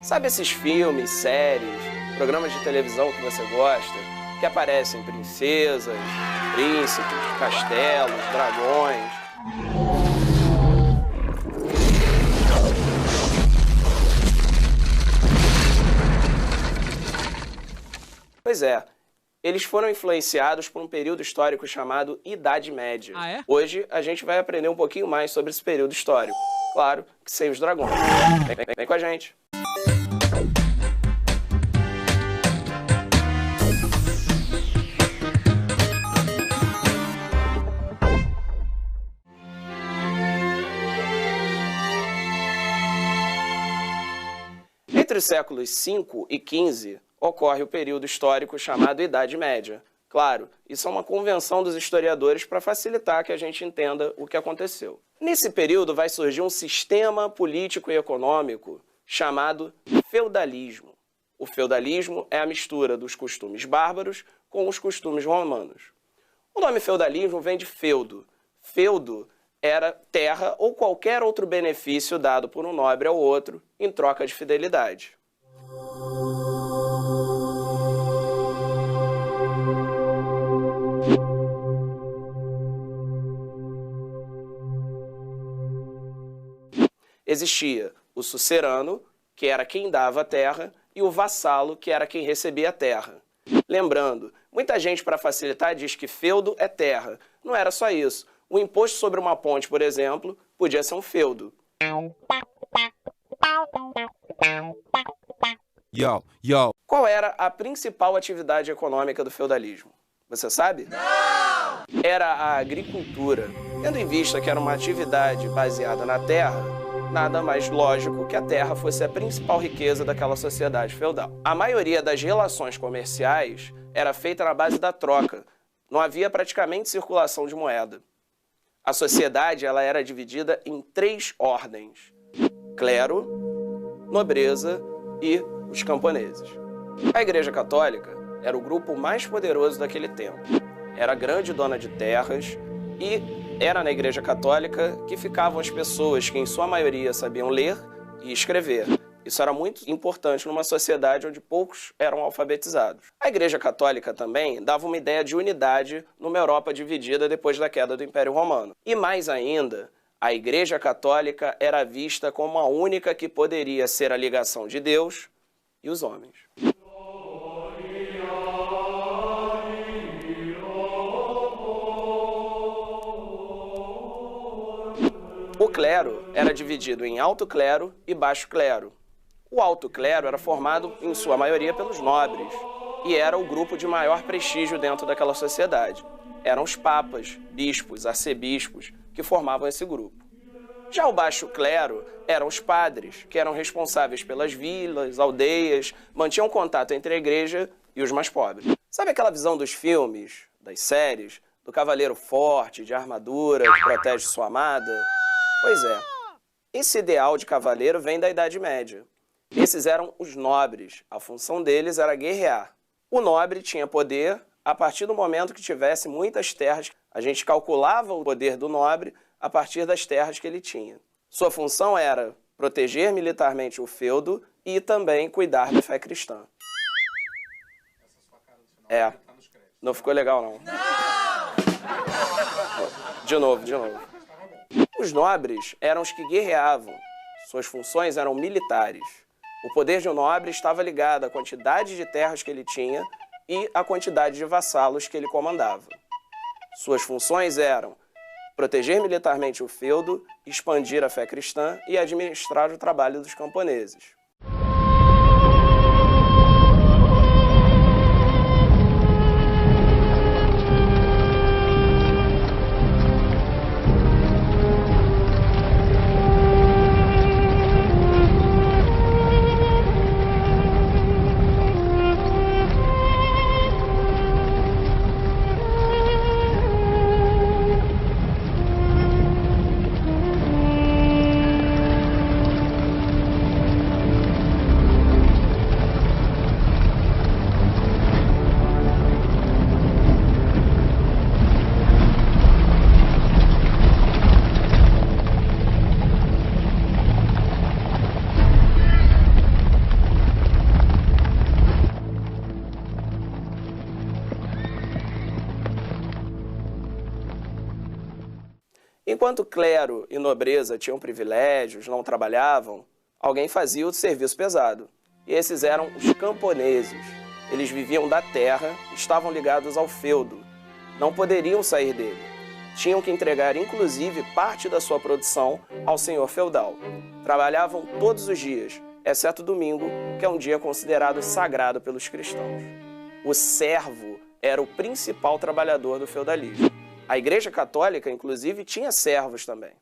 Sabe esses filmes, séries, programas de televisão que você gosta, que aparecem princesas, príncipes, castelos, dragões? Pois é, eles foram influenciados por um período histórico chamado Idade Média. Ah, é? Hoje a gente vai aprender um pouquinho mais sobre esse período histórico. Claro que sem os dragões. Vem com a gente. Entre os séculos V e XV, ocorre o período histórico chamado Idade Média. Claro, isso é uma convenção dos historiadores para facilitar que a gente entenda o que aconteceu. Nesse período vai surgir um sistema político e econômico chamado feudalismo. O feudalismo é a mistura dos costumes bárbaros com os costumes romanos. O nome feudalismo vem de feudo. Feudo era terra ou qualquer outro benefício dado por um nobre ao outro em troca de fidelidade. Existia o sucerano, que era quem dava a terra, e o vassalo, que era quem recebia a terra. Lembrando, muita gente, para facilitar, diz que feudo é terra. Não era só isso. O imposto sobre uma ponte, por exemplo, podia ser um feudo. Qual era a principal atividade econômica do feudalismo? Você sabe? Não! Era a agricultura. Tendo em vista que era uma atividade baseada na terra, nada mais lógico que a terra fosse a principal riqueza daquela sociedade feudal. A maioria das relações comerciais era feita na base da troca. Não havia praticamente circulação de moeda. A sociedade ela era dividida em 3 ordens: clero, nobreza e os camponeses. A Igreja Católica era o grupo mais poderoso daquele tempo. Era a grande dona de terras e era na Igreja Católica que ficavam as pessoas que, em sua maioria, sabiam ler e escrever. Isso era muito importante numa sociedade onde poucos eram alfabetizados. A Igreja Católica também dava uma ideia de unidade numa Europa dividida depois da queda do Império Romano. E mais ainda, a Igreja Católica era vista como a única que poderia ser a ligação de Deus e os homens. O clero era dividido em alto clero e baixo clero. O alto clero era formado, em sua maioria, pelos nobres, e era o grupo de maior prestígio dentro daquela sociedade. Eram os papas, bispos, arcebispos, que formavam esse grupo. Já o baixo clero eram os padres, que eram responsáveis pelas vilas, aldeias, mantinham contato entre a igreja e os mais pobres. Sabe aquela visão dos filmes, das séries, do cavaleiro forte, de armadura, que protege sua amada? Pois é, esse ideal de cavaleiro vem da Idade Média. Esses eram os nobres, a função deles era guerrear. O nobre tinha poder a partir do momento que tivesse muitas terras. A gente calculava o poder do nobre a partir das terras que ele tinha. Sua função era proteger militarmente o feudo e também cuidar da fé cristã. É, não ficou legal não. De novo. Os nobres eram os que guerreavam. Suas funções eram militares. O poder de um nobre estava ligado à quantidade de terras que ele tinha e à quantidade de vassalos que ele comandava. Suas funções eram proteger militarmente o feudo, expandir a fé cristã e administrar o trabalho dos camponeses. Enquanto clero e nobreza tinham privilégios, não trabalhavam, alguém fazia o serviço pesado. E esses eram os camponeses. Eles viviam da terra, estavam ligados ao feudo. Não poderiam sair dele. Tinham que entregar, inclusive, parte da sua produção ao senhor feudal. Trabalhavam todos os dias, exceto domingo, que é um dia considerado sagrado pelos cristãos. O servo era o principal trabalhador do feudalismo. A Igreja Católica, inclusive, tinha servos também.